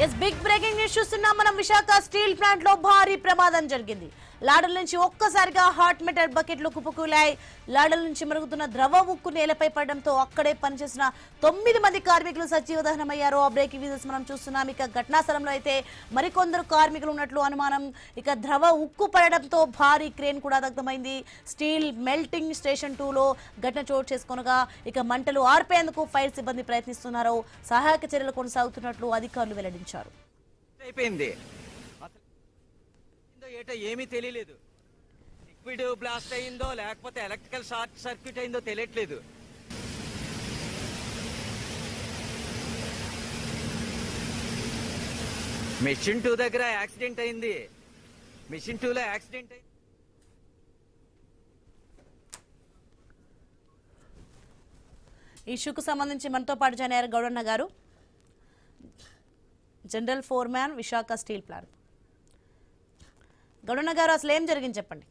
Yes big breaking news చూస్తున్నాం మనం. Visakha steel plant లో భారీ ప్రమాదం జరిగింది. లాడల నుంచి ఒక్కసారిగా హాట్ మెటల్ బకెట్లు కుప్పకూలాయి. లాడల నుంచి మరుగుతున్న ద్రవ ఉక్కు నేలపై పడడంతో అక్కడే పనిచేసిన 9 మంది కార్మికులు సజీవ దహనమయ్యారు. ఆ బ్రేకింగ్ న్యూస్ మనం చూస్తున్నాం. ఇక ఘటనా స్థలంలో అయితే మరికొందరు కార్మికులు ఉన్నట్లు అనుమానం. ఇక ద్రవ ఉక్కు పడడంతో భారీ క్రేన్ కూడా దగ్ధమైంది. స్టీల్ మెల్టింగ్ స్టేషన్ 2లో ఘటన చోటు చేసుకొనగా ఇక మంటలు ఆర్పేందుకు ఫైర్ సిబ్బంది ప్రయత్నిస్తున్నారు. సహాయక చర్యలు కొనసాగుతున్నట్లు అధికారులు వెల్లడించారు. ఏటో ఏమీ తెలియలేదు. లిక్విడ్ బ్లాస్ట్ అయిందో లేకపోతే ఎలక్ట్రికల్ షార్ట్ సర్క్యూట్ అయిందో తెలియట్లేదు. మెషిన్ 2 దగ్గర యాక్సిడెంట్ అయింది. మెషిన్ 2లో యాక్సిడెంట్ అయింది. ఈ ఇష్యూకు సంబంధించి మనతో పాటు జాయిన్ అయ్యారు Goudanna garu, general foreman Visakha steel plant. Goudanna garu, అసలు ఏం జరిగింది చెప్పండి.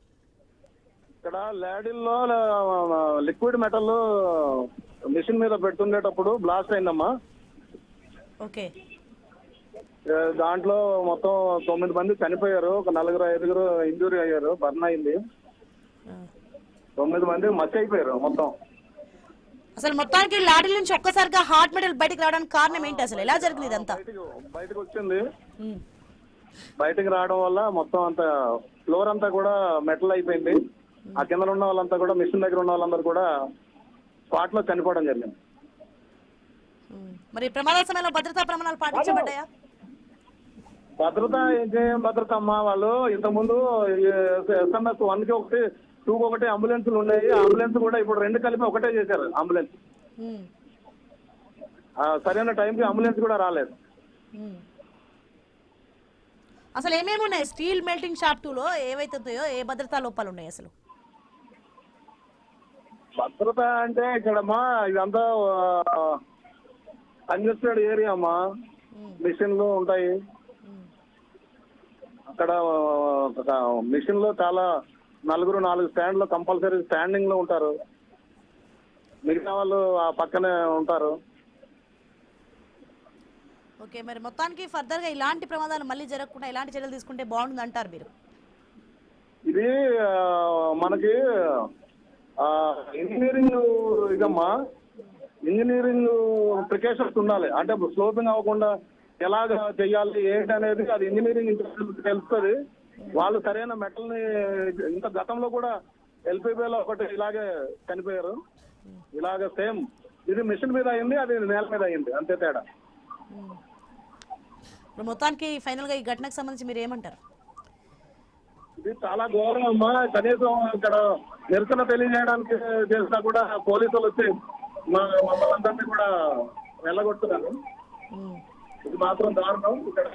ఇక్కడ ల్యాడిల్లో లిక్విడ్ మెటల్ మిషన్ మీద పెడుతుండేటప్పుడు బ్లాస్ట్ అయిందమ్మా. ఓకే. దాంట్లో మొత్తం 9 మంది చనిపోయారు. ఒక 4-5 ఇంజూరీ అయ్యారు, బర్న్ అయింది. 9 మంది మచ్చ అయిపోయారు మొత్తం. అసలు మొత్తానికి లాడిల నుంచి ఒక్కసారిగా హాట్ మెటల్ బయటకు రావడానికి కారణం ఏంటి? అసలు ఎలా జరిగింది ఇదంతా? బయటకు వచ్చింది. బయటకు రావడం వల్ల మొత్తం అంతా ఫ్లోర్ అంతా కూడా మెటల్ అయిపోయింది. ఆ కింద ఉన్న వాళ్ళంతా కూడా, మిషన్ దగ్గర ఉన్న వాళ్ళందరూ కూడా స్పాట్ లో చనిపోవడం జరిగింది. మరి ప్రమాద సమయంలో భద్రతా ప్రమాణాలు పాటించబడ్డాయా? భద్రత ఏం భద్రత అమ్మా. వాళ్ళు ఇంతకుముందు SMS 1కి 1, 2కి 1 అంబులెన్స్లు ఉన్నాయి. అంబులెన్స్ కూడా ఇప్పుడు 2 కలిపి ఒకటే చేశారు అంబులెన్స్. సరైన టైంకి అంబులెన్స్ కూడా రాలేదు. అసలు ఏమేమి ఉన్నాయి స్టీల్ మెల్టింగ్ షాప్ 2లో? ఏవైతే ఉన్నాయో ఏ భద్రతా లోపాలు ఉన్నాయి అసలు? భద్రత అంటే ఇక్కడమ్మా ఇదంతా కంజెస్టెడ్ ఏరియా అమ్మా. మిషన్లు ఉంటాయి అక్కడ. మిషన్ లో చాలా 4 స్టాండ్లు కంపల్సరీ స్టాండింగ్ లో ఉంటారు. మిగతా వాళ్ళు ఆ పక్కనే ఉంటారు. ఓకే. మరి మొత్తానికి ఫర్దర్ గా ఇలాంటి ప్రమాదాలు మళ్ళీ జరగకుండా ఎలాంటి చర్యలు తీసుకుంటే బాగుంటుంది అంటారు మీరు? ఇది మనకి ఇంజనీరింగ్ ఇదమ్మా. ఇంజనీరింగ్ ప్రికాషన్స్ ఉండాలి. అంటే స్లోపింగ్ అవ్వకుండా ఎలాగ చెయ్యాలి ఏంటి అనేది అది ఇంజనీరింగ్ తెలుస్తుంది. వాళ్ళు సరైన మెటల్ ని ఇంత గతంలో కూడా LPBలో ఒకటి ఇలాగే చనిపోయారు. ఇలాగే సేమ్ ఇది మిషన్ మీద అయింది, అది నేల మీద అయింది, అంతే తేడా. మొత్తానికి ఫైనల్ గా ఈ ఘటనకు సంబంధించి మీరు ఏమంటారు? ఇది చాలా ఘోరం అమ్మా. కనీసం ఇక్కడ నిరసన తెలియజేయడానికి చేసినా కూడా పోలీసులు వచ్చి మమ్మల్ని అందరినీ కూడా వెళ్ళగొడుతున్నారు. ఇది మాత్రం దారుణం. ఇక్కడ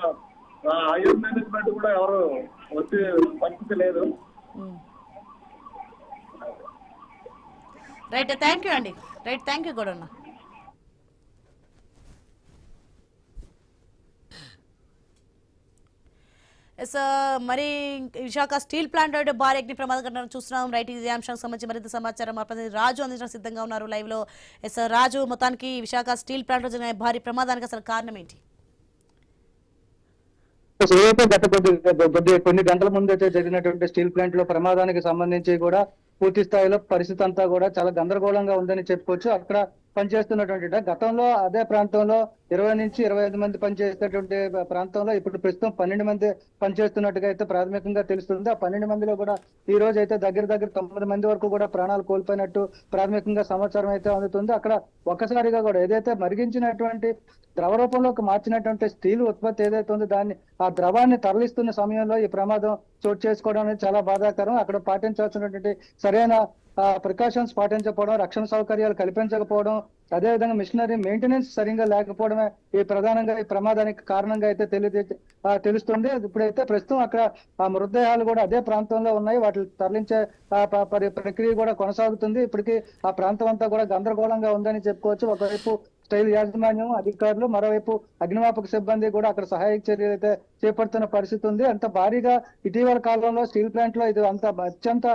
ఐఎస్ మేనేజ్మెంట్ కూడా ఎవరు వచ్చి పరిస్థితి లేదు. రైట్, థ్యాంక్ యూ అండి. Right, thank you Goudanna. మరి విశాఖ స్టీల్ ప్లాంట్ భారీ అగ్ని ప్రమాద ఘటన చూస్తున్నాం. రైట్, ఇదే అంశానికి సంబంధించి మరింత సమాచారం మా ప్రతినిధి రాజు అందించడానికి సిద్ధంగా ఉన్నారు లైవ్ లో. రాజు, మొత్తానికి విశాఖ స్టీల్ ప్లాంట్ లో జరిగిన భారీ ప్రమాదానికి అసలు కారణం ఏంటి? గత కొన్ని గంటల ముందు అయితే జరిగినటువంటి స్టీల్ ప్లాంట్ లో ప్రమాదానికి సంబంధించి కూడా పూర్తి స్థాయిలో పరిస్థితి అంతా కూడా చాలా గందరగోళంగా ఉందని చెప్పుకోవచ్చు. అక్కడ పనిచేస్తున్నటువంటి గతంలో అదే ప్రాంతంలో 20 నుంచి 25 మంది పనిచేసేటువంటి ప్రాంతంలో ఇప్పుడు ప్రస్తుతం 12 మంది పనిచేస్తున్నట్టుగా అయితే ప్రాథమికంగా తెలుస్తుంది. ఆ 12 మందిలో కూడా ఈ రోజు అయితే దగ్గర 9 మంది వరకు కూడా ప్రాణాలు కోల్పోయినట్టు ప్రాథమికంగా సమాచారం అయితే అందుతుంది. అక్కడ ఒక్కసారిగా కూడా ఏదైతే మరిగించినటువంటి ద్రవ రూపంలోకి మార్చినటువంటి స్టీల్ ఉత్పత్తి ఏదైతే ఉందో దాన్ని, ఆ ద్రవాన్ని తరలిస్తున్న సమయంలో ఈ ప్రమాదం చోటు చేసుకోవడం అనేది చాలా బాధాకరం. అక్కడ పాటించాల్సినటువంటి సరైన ప్రికాషన్స్ పాటించకపోవడం, రక్షణ సౌకర్యాలు కల్పించకపోవడం, అదేవిధంగా మిషనరీ మెయింటెనెన్స్ సరిగ్గా లేకపోవడమే ఈ ప్రధానంగా ఈ ప్రమాదానికి కారణంగా అయితే తెలుస్తుంది. ఇప్పుడైతే ప్రస్తుతం అక్కడ ఆ మృతదేహాలు కూడా అదే ప్రాంతంలో ఉన్నాయి. వాటిని తరలించే ప్రక్రియ కూడా కొనసాగుతుంది. ఇప్పటికీ ఆ ప్రాంతం అంతా కూడా గందరగోళంగా ఉందని చెప్పుకోవచ్చు. ఒకవైపు స్టీల్ యాజమాన్యం అధికారులు, మరోవైపు అగ్నిమాపక సిబ్బంది కూడా అక్కడ సహాయక చర్యలు అయితే చేపడుతున్న పరిస్థితి ఉంది. అంత భారీగా ఇటీవల కాలంలో స్టీల్ ప్లాంట్ లో ఇది అత్యంత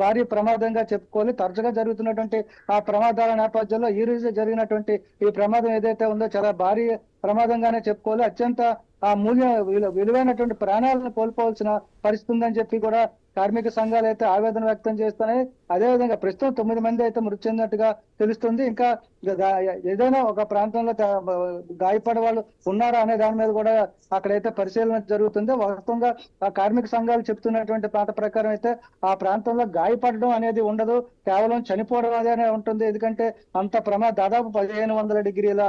భారీ ప్రమాదంగా చెప్పుకోవాలి. తరచుగా జరుగుతున్నటువంటి ఆ ప్రమాదాల నేపథ్యంలో ఈ రోజు జరిగినటువంటి ఈ ప్రమాదం ఏదైతే ఉందో చాలా భారీ ప్రమాదంగానే చెప్పుకోవాలి. అత్యంత ఆ విలువైనటువంటి ప్రాణాలను కోల్పోవాల్సిన పరిస్థితి ఉందని చెప్పి కూడా కార్మిక సంఘాలు అయితే ఆవేదన వ్యక్తం చేస్తున్నాయి. అదేవిధంగా ప్రస్తుతం 9 మంది అయితే మృతి చెందినట్టుగా తెలుస్తుంది. ఇంకా ఏదైనా ఒక ప్రాంతంలో గాయపడే వాళ్ళు ఉన్నారా అనే దాని మీద కూడా అక్కడైతే పరిశీలన జరుగుతుంది. వాస్తవంగా ఆ కార్మిక సంఘాలు చెప్తున్నటువంటి మాట ప్రకారం అయితే ఆ ప్రాంతంలో గాయపడడం అనేది ఉండదు, కేవలం చనిపోవడం అనే ఉంటుంది. ఎందుకంటే అంత దాదాపు 1500 డిగ్రీల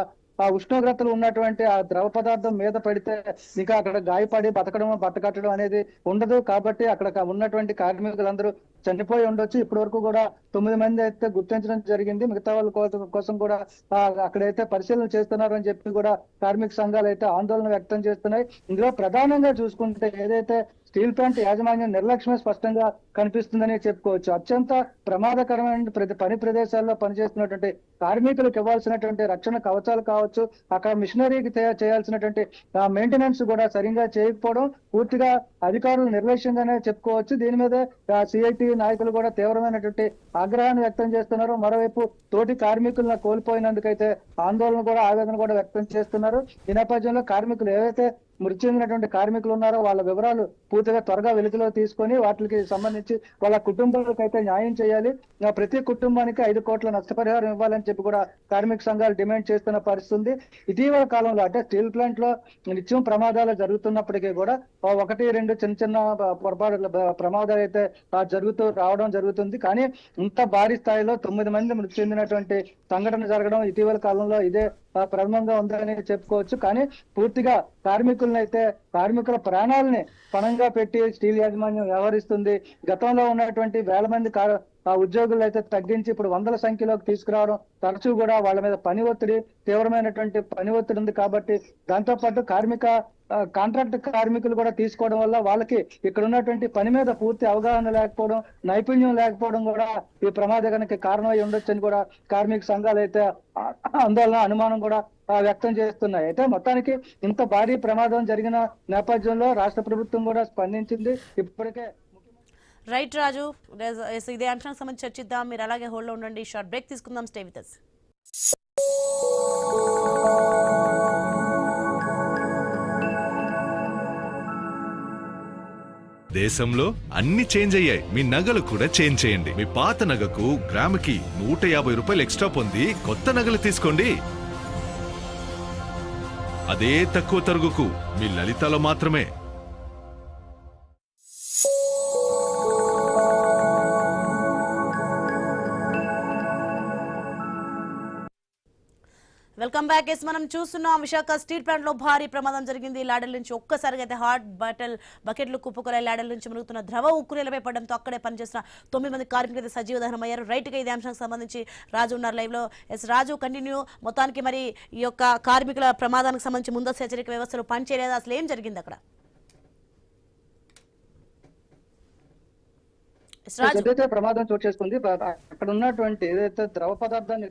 ఆ ఉష్ణోగ్రతలు ఉన్నటువంటి ఆ ద్రవ పదార్థం మీద పడితే ఇంకా అక్కడ గాయపడి బట్టకట్టడం అనేది ఉండదు. కాబట్టి అక్కడ ఉన్నటువంటి కార్మికులందరూ చనిపోయి ఉండొచ్చు. ఇప్పటి వరకు కూడా 9 మంది అయితే గుర్తించడం జరిగింది. మిగతా వాళ్ళ కోసం కూడా అక్కడైతే పరిశీలన చేస్తున్నారు అని చెప్పి కూడా కార్మిక సంఘాలు అయితే ఆందోళన వ్యక్తం చేస్తున్నాయి. ఇందులో ప్రధానంగా చూసుకుంటే ఏదైతే స్టీల్ ప్లాంట్ యాజమాన్యం నిర్లక్ష్యమే స్పష్టంగా కనిపిస్తుందని చెప్పుకోవచ్చు. అత్యంత ప్రమాదకరమైన పని ప్రదేశాల్లో పనిచేస్తున్నటువంటి కార్మికులకు ఇవ్వాల్సినటువంటి రక్షణ కవచాలు కావచ్చు, అక్కడ మిషనరీకి చేయాల్సినటువంటి మెయింటెనెన్స్ కూడా సరిగ్గా చేయకపోవడం పూర్తిగా అధికారులు నిర్లక్ష్యంగానే చెప్పుకోవచ్చు. దీని మీద సిఐటి నాయకులు కూడా తీవ్రమైనటువంటి ఆగ్రహాన్ని వ్యక్తం చేస్తున్నారు. మరోవైపు తోటి కార్మికులను కోల్పోయినందుకైతే ఆందోళన కూడా ఆవేదన కూడా వ్యక్తం చేస్తున్నారు. ఈ నేపథ్యంలో కార్మికులు ఏవైతే మృతి చెందినటువంటి కార్మికులు ఉన్నారో వాళ్ళ వివరాలు పూర్తిగా త్వరగా వెలుగులో తీసుకొని వాటికి సంబంధించి వాళ్ళ కుటుంబాలకు అయితే న్యాయం చేయాలి. ప్రతి కుటుంబానికి 5 కోట్ల నష్టపరిహారం ఇవ్వాలని చెప్పి కూడా కార్మిక సంఘాలు డిమాండ్ చేస్తున్న పరిస్థితి. ఇటీవల కాలంలో అంటే స్టీల్ ప్లాంట్ లో నిత్యం ప్రమాదాలు జరుగుతున్నప్పటికీ కూడా 1-2 చిన్న ప్రమాదాలు అయితే జరుగుతూ రావడం జరుగుతుంది. కానీ ఇంత భారీ స్థాయిలో 9 మంది మృతి చెందినటువంటి సంఘటన జరగడం ఇటీవల కాలంలో ఇదే ప్రథమంగా ఉందని చెప్పుకోవచ్చు. కానీ పూర్తిగా కార్మికుల ప్రాణాలని పణంగా పెట్టి స్టీల్ యాజమాన్యం వ్యవహరిస్తుంది. గతంలో ఉన్నటువంటి వేల మంది ఉద్యోగులు అయితే తగ్గించి ఇప్పుడు 100ల సంఖ్యలోకి తీసుకురావడం, తరచూ కూడా వాళ్ళ మీద తీవ్రమైనటువంటి పని ఒత్తిడి ఉంది. కాబట్టి దాంతో పాటు కాంట్రాక్ట్ కార్మికులు కూడా తీసుకోవడం వల్ల వాళ్ళకి ఇక్కడ ఉన్నటువంటి పని మీద పూర్తి అవగాహన లేకపోవడం, నైపుణ్యం లేకపోవడం కూడా ఈ ప్రమాదానికి కారణమై ఉండొచ్చని కూడా కార్మిక సంఘాలు అయితే ఆందోళన, అనుమానం కూడా వ్యక్తం చేస్తున్నాయి. అయితే మొత్తానికి ఇంత భారీ ప్రమాదం జరిగిన నేపథ్యంలో రాష్ట్ర ప్రభుత్వం కూడా స్పందించింది. ఇప్పటికే రైట్ రాజు, ఇదే అంశానికి సంబంధించి చర్చిద్దాం. మీరు అలాగే హోల్డ్ లో ఉండండి. షార్ట్ బ్రేక్ తీసుకుందాం. Stay with us. దేశంలో అన్ని చేంజ్ అయ్యాయి, మీ నగలు కూడా చేంజ్ చేయండి. మీ పాత నగకు గ్రాముకి 150 రూపాయలు ఎక్స్ట్రా పొంది కొత్త నగలు తీసుకోండి. అదే తక్కువ తరుగుకు మీ లలితలో మాత్రమే. Welcome back. మనం చూస్తున్నాం విశాఖ స్టీల్ ప్లాంట్ లో భారీ ప్రమాదం జరిగింది. లాడల నుంచి ఒక్కసారిగా అయితే హాట్ బకెట్లు కుప్పకొరాయి. లాడల నుంచి మరుగుతున్న ద్రవ ఉక్కు నేలపై పడడంతో అక్కడే పనిచేసిన 9 మంది కార్మికులు అయితే సజీవ దహనమయ్యారు. రైట్ గా ఇదే అంశానికి సంబంధించి రాజు ఉన్నారు లైవ్ లో. రాజు, కంటిన్యూ. మొత్తానికి మరి ఈ యొక్క కార్మికుల ప్రమాదానికి సంబంధించి ముందస్తు హెచ్చరిక వ్యవస్థలు పనిచేయలేదు. అసలు ఏం జరిగింది అక్కడ? ఏదైతే ప్రమాదం చోటు చేసుకుంది అక్కడ ఉన్నటువంటి ఏదైతే ద్రవ పదార్థాన్ని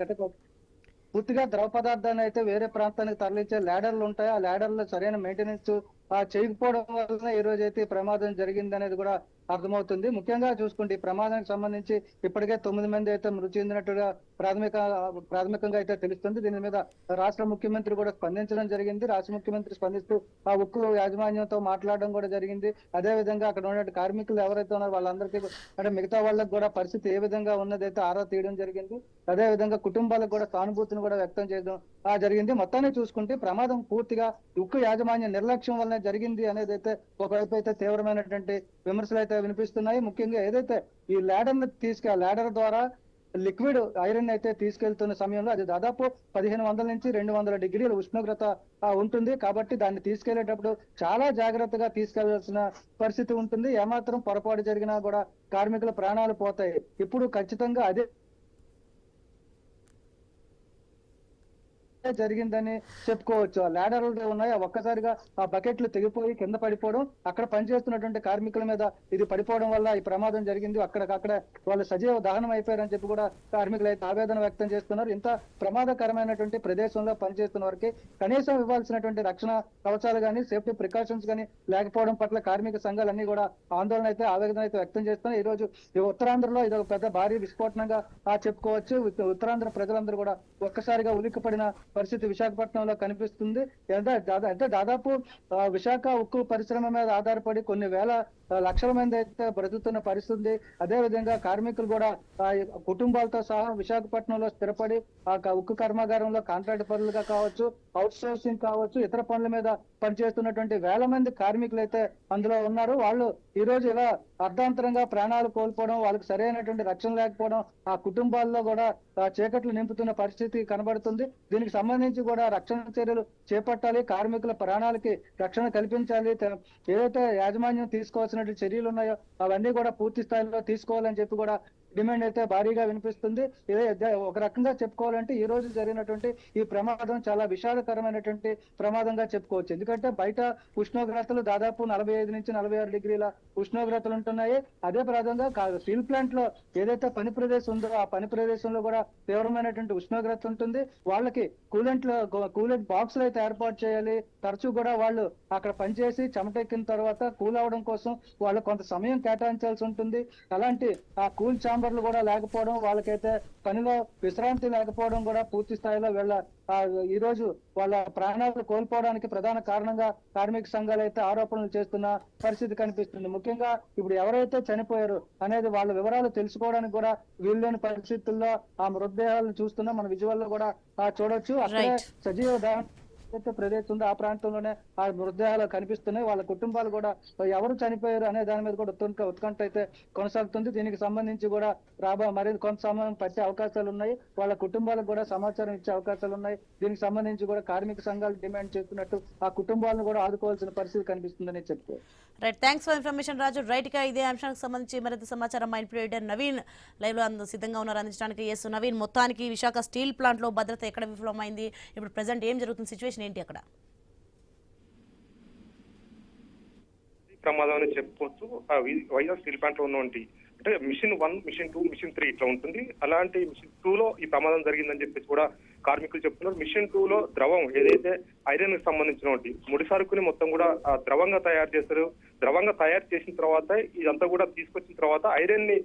పూర్తిగా ద్రవ పదార్థాన్ని అయితే వేరే ప్రాంతానికి తరలించే ల్యాడర్లు ఉంటాయి. ఆ ల్యాడర్లో సరైన మెయింటెనెన్స్ చేయకపోవడం వలన ఈ రోజు అయితే ప్రమాదం జరిగింది అనేది కూడా అర్థమవుతుంది. ముఖ్యంగా చూసుకుంటే ఈ ప్రమాదానికి సంబంధించి ఇప్పటికే 9 మంది అయితే మృతి చెందినట్టుగా ప్రాథమికంగా అయితే తెలుస్తుంది. దీని మీద రాష్ట్ర ముఖ్యమంత్రి కూడా స్పందించడం జరిగింది. రాష్ట్ర ముఖ్యమంత్రి స్పందిస్తూ ఆ ఉక్కు యాజమాన్యంతో మాట్లాడడం కూడా జరిగింది. అదే విధంగా అక్కడ ఉన్న కార్మికులు ఎవరైతే ఉన్నారో వాళ్ళందరికీ అంటే మిగతా వాళ్ళకి కూడా పరిస్థితి ఏ విధంగా ఉన్నదైతే ఆరా తీయడం జరిగింది. అదే విధంగా కుటుంబాలకు కూడా సానుభూతిని కూడా వ్యక్తం చేయడం జరిగింది. మొత్తాన్ని చూసుకుంటే ప్రమాదం పూర్తిగా ఉక్కు యాజమాన్య నిర్లక్ష్యం వల్లనే జరిగింది అనేది అయితే ఒకవైపు అయితే తీవ్రమైనటువంటి విమర్శలు అయితే వినిపిస్తున్నాయి. ముఖ్యంగా ఏదైతే ఈ ల్యాడర్ ద్వారా లిక్విడ్ ఐరన్ అయితే తీసుకెళ్తున్న సమయంలో అది దాదాపు 1500 నుంచి 200 డిగ్రీల ఉష్ణోగ్రత ఉంటుంది. కాబట్టి దాన్ని తీసుకెళ్లేటప్పుడు చాలా జాగ్రత్తగా తీసుకెళ్లాల్సిన పరిస్థితి ఉంటుంది. ఏమాత్రం పొరపాటు జరిగినా కూడా కార్మికుల ప్రాణాలు పోతాయి. ఇప్పుడు ఖచ్చితంగా అదే జరిగిందని చెప్పుకోవచ్చు. ఆ ల్యాడర్లు ఉన్నాయి, ఒక్కసారిగా ఆ బకెట్లు తెగిపోయి కింద పడిపోవడం, అక్కడ పనిచేస్తున్నటువంటి కార్మికుల మీద ఇది పడిపోవడం వల్ల ఈ ప్రమాదం జరిగింది. అక్కడికక్కడ వాళ్ళు సజీవ దహనం అయిపోయారని చెప్పి కూడా కార్మికులు అయితే ఆవేదన వ్యక్తం చేస్తున్నారు. ఇంత ప్రమాదకరమైనటువంటి ప్రదేశంలో పనిచేస్తున్న వారికి కనీసం ఇవ్వాల్సినటువంటి రక్షణ కవచాలు కానీ సేఫ్టీ ప్రికాషన్స్ కానీ లేకపోవడం పట్ల కార్మిక సంఘాలన్నీ కూడా ఆందోళన అయితే ఆవేదన అయితే వ్యక్తం చేస్తున్నాయి. ఈ రోజు ఉత్తరాంధ్రలో ఇది ఒక పెద్ద భారీ విస్ఫోటనంగా చెప్పుకోవచ్చు. ఉత్తరాంధ్ర ప్రజలందరూ కూడా ఒక్కసారిగా ఉలిక్కిపడిన పరిస్థితి విశాఖపట్నంలో కనిపిస్తుంది. అంటే దాదాపు విశాఖ ఉక్కు పరిశ్రమ మీద ఆధారపడి కొన్ని వేల లక్షల మంది అయితే బ్రతుకుతున్న పరిస్థితి. అదే విధంగా కార్మికులు కూడా కుటుంబాలతో సహా విశాఖపట్నంలో స్థిరపడి ఆ ఉక్కు కర్మాగారంలో కాంట్రాక్ట్ పనులుగా కావచ్చు, అవుట్ సోర్సింగ్ కావచ్చు, ఇతర పనుల మీద పనిచేస్తున్నటువంటి వేల మంది కార్మికులు అయితే అందులో ఉన్నారు. వాళ్ళు ఈ రోజు ఇలా అర్ధాంతరంగా ప్రాణాలు కోల్పోవడం, వాళ్ళకి సరైనటువంటి రక్షణ లేకపోవడం, ఆ కుటుంబాల్లో కూడా చీకట్లు నింపుతున్న పరిస్థితి కనబడుతుంది. దీనికి సంబంధించి కూడా రక్షణ చర్యలు చేపట్టాలి, కార్మికుల ప్రాణాలకి రక్షణ కల్పించాలి. ఏదైతే యాజమాన్యం తీసుకోవాల్సిన చర్యలు ఉన్నాయో అవన్నీ కూడా పూర్తి స్థాయిలో తీసుకోవాలని చెప్పి కూడా డిమాండ్ అయితే భారీగా వినిపిస్తుంది. ఒక రకంగా చెప్పుకోవాలంటే ఈ రోజు జరిగినటువంటి ఈ ప్రమాదం చాలా విషాదకరమైనటువంటి ప్రమాదంగా చెప్పుకోవచ్చు. ఎందుకంటే బయట ఉష్ణోగ్రతలు దాదాపు 45 నుంచి 46 డిగ్రీల ఉష్ణోగ్రతలు ఉంటున్నాయి. అదే ప్రధానంగా స్టీల్ ప్లాంట్ లో ఏదైతే పని ప్రదేశం ఉందో ఆ పని ప్రదేశంలో కూడా తీవ్రమైనటువంటి ఉష్ణోగ్రత ఉంటుంది. వాళ్ళకి కూలెంట్ బాక్సులు అయితే ఏర్పాటు చేయాలి. తరచూ కూడా వాళ్ళు అక్కడ పనిచేసి చెమటెక్కిన తర్వాత కూల్ అవడం కోసం వాళ్ళు కొంత సమయం కేటాయించాల్సి ఉంటుంది. అలాంటి ఆ కూల్ ఛాంబర్లు కూడా లేకపోవడం, వాళ్ళకైతే పనిలో విశ్రాంతి లేకపోవడం కూడా పూర్తి స్థాయిలో ఈ రోజు వాళ్ళ ప్రాణాలు కోల్పోవడానికి ప్రధాన కారణంగా కార్మిక సంఘాలు అయితే ఆరోపణలు చేస్తున్న పరిస్థితి కనిపిస్తుంది. ముఖ్యంగా ఇప్పుడు ఎవరైతే చనిపోయారు అనేది వాళ్ళ వివరాలు తెలుసుకోవడానికి కూడా వీల్లేని పరిస్థితుల్లో ఆ మృతదేహాలను చూస్తున్నా మన విజువల్ లో కూడా చూడొచ్చు. అక్కడే సజీవ దహనం ప్రదేశం ఉంది, ఆ ప్రాంతంలోనే ఆ మృతదేహాలు కనిపిస్తున్నాయి. వాళ్ళ కుటుంబాలు కూడా ఎవరు చనిపోయారు అనే దాని మీద కూడా ఉత్కంఠ అయితే కొనసాగుతుంది. దీనికి సంబంధించి కూడా మరి కొంత సమయం పట్టే అవకాశాలు ఉన్నాయి. వాళ్ళ కుటుంబాలకు కూడా సమాచారం ఇచ్చే అవకాశాలు ఉన్నాయి. దీనికి సంబంధించి కూడా కార్మిక సంఘాలు డిమాండ్ చేస్తున్నట్టు ఆ కుటుంబాలను కూడా ఆదుకోవాల్సిన పరిస్థితి కనిపిస్తుందని చెప్తారు. Right, thanks for information Raju. Right గా ఇదే అంశానికి సంబంధించి మరింత సమాచారం మా ఇన్ఫ్లుయెంటర్ నవీన్ లైవ్ లో సిద్ధంగా ఉన్నారు అందించడానికి. ఎస్ నవీన్, మొత్తానికి విశాఖ స్టీల్ ప్లాంట్ లో భద్రత ఎక్కడ విఫలమైంది, ఇప్పుడు ప్రెసెంట్ ఏం జరుగుతుంది, సిచ్యువేషన్ ఏంటి అక్కడ? ప్రమాదం అని చెప్పుకోవచ్చు. వైజాగ్ స్టీల్ ప్లాంట్ లో ఉన్నటువంటి అంటే మిషన్ 1, మిషన్ 2, మిషన్ 3 ఇట్లా ఉంటుంది. అలాంటి మిషన్ 2 లో ఈ ప్రమాదం జరిగిందని చెప్పేసి కూడా కార్మికులు చెప్తున్నారు. మిషన్ 2 లో ద్రవం ఏదైతే ఐరన్ కి సంబంధించినటువంటి ముడి సరుకుని మొత్తం కూడా ద్రవంగా తయారు చేస్తారు. ద్రవంగా తయారు చేసిన తర్వాత ఇదంతా కూడా తీసుకొచ్చిన తర్వాత ఐరన్ ని